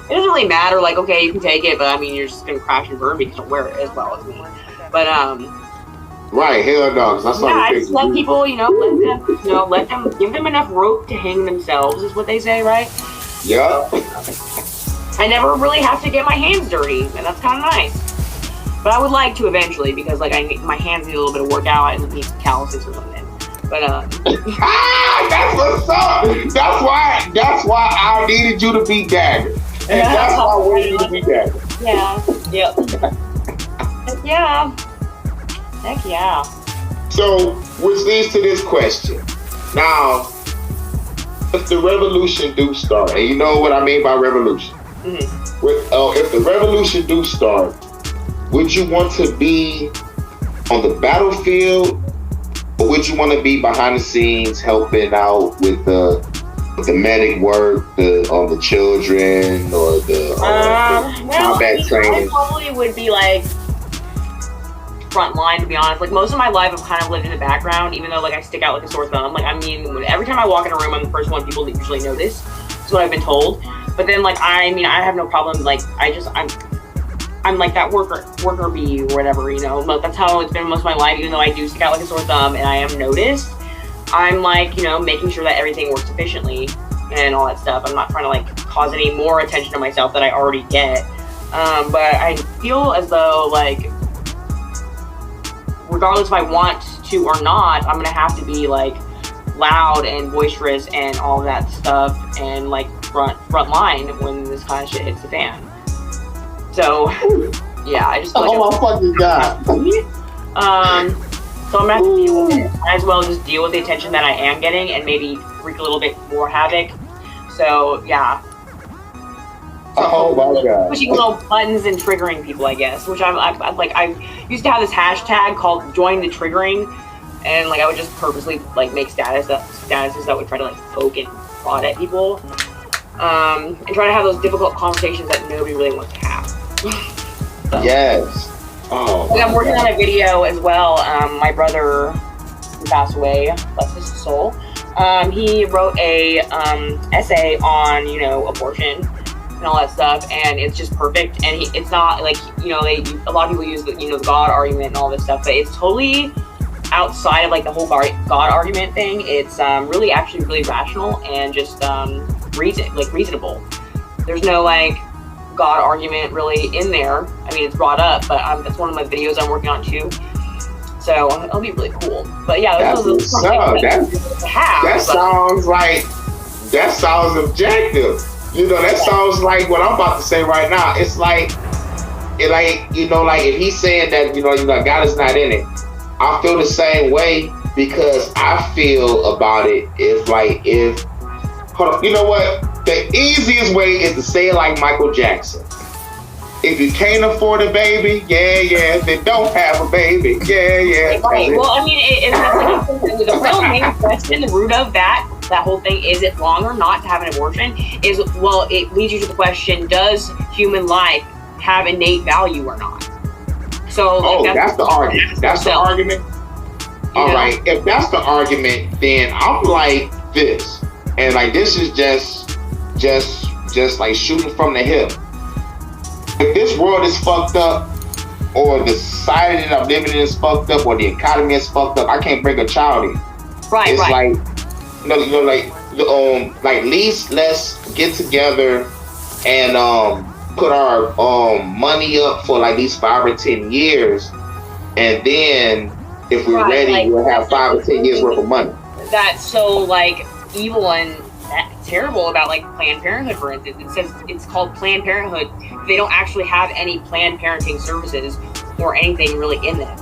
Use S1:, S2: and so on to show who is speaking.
S1: it doesn't really matter. Like, okay, you can take it, but I mean, you're just gonna crash and burn because you don't wear it as well as me. But
S2: right, hell no, I saw
S1: I just let people, let them, give them enough rope to hang themselves, is what they say, right?
S2: Yep.
S1: I never really have to get my hands dirty, and that's kind of nice. But I would like to eventually, because like my hands need a little bit of workout and need some calluses or something. But
S2: that's what's up. That's why I needed you to be Dagger, and that's why I wanted you to be Dagger.
S1: Yeah. Yep. Yeah. Heck yeah.
S2: So, which leads to this question. Now, if the revolution do start, and you know what I mean by revolution. Mm-hmm. If the revolution do start, would you want to be on the battlefield, or would you want to be behind the scenes helping out with the medic work, on the children, or the combat training?
S1: I probably would be like front line, to be honest. Like, most of my life I've kind of lived in the background, even though like I stick out like a sore thumb. Like, I mean, every time I walk in a room, I'm the first one people that usually notice. That's what I've been told. But then, like, I mean, I have no problem. Like, I'm like that worker bee or whatever, you know. But that's how it's been most of my life. Even though I do stick out like a sore thumb and I am noticed, I'm like, making sure that everything works efficiently and all that stuff. I'm not trying to like cause any more attention to myself that I already get. But I feel as though, like, regardless if I want to or not, I'm gonna have to be like loud and boisterous and all of that stuff, and like front line when this kind of shit hits the fan. So yeah, I just feel like
S2: my fucking god.
S1: So I'm gonna have to deal with it. I as well just deal with the attention that I am getting and maybe wreak a little bit more havoc. So yeah.
S2: Oh my god.
S1: Pushing little buttons and triggering people, I guess. Which I used to have this hashtag called "Join the Triggering," and like I would just purposely like make statuses that would try to like poke and prod at people, and try to have those difficult conversations that nobody really wants to have. So.
S2: Yes. Oh.
S1: I'm working on a video as well. My brother, who passed away, bless his soul. He wrote a essay on abortion and all that stuff, and it's just perfect. And it's not like a lot of people use the the God argument and all this stuff, but it's totally outside of like the whole God argument thing. It's really actually really rational and just reasonable. There's no like God argument really in there. I mean, it's brought up, but that's one of my videos I'm working on too. So it'll be really cool. But yeah, that
S2: sounds objective. That sounds like what I'm about to say right now. It's like if he's saying that God is not in it, I feel the same way, because I feel about it hold on, you know what? The easiest way is to say it like Michael Jackson. If you can't afford a baby, yeah, then don't have a baby, yeah.
S1: Right. Well, I mean, the real main question, the root of that whole thing, is it wrong or not to have an abortion? It leads you to the question: does human life have innate value or not? So,
S2: that's the argument. That's the argument. All right. If that's the argument, then I'm like this, and like this is just like shooting from the hip. If this world is fucked up, or the society that I'm living in is fucked up, or the economy is fucked up, I can't bring a child in.
S1: Right.
S2: It's
S1: right.
S2: Like let's get together and put our money up for like these 5 or 10 years, and then if we're ready, we'll have 5 or 10 years worth of money.
S1: That's so like evil and terrible about like Planned Parenthood, for instance. It says it's called Planned Parenthood. They don't actually have any Planned Parenting services or anything really in them.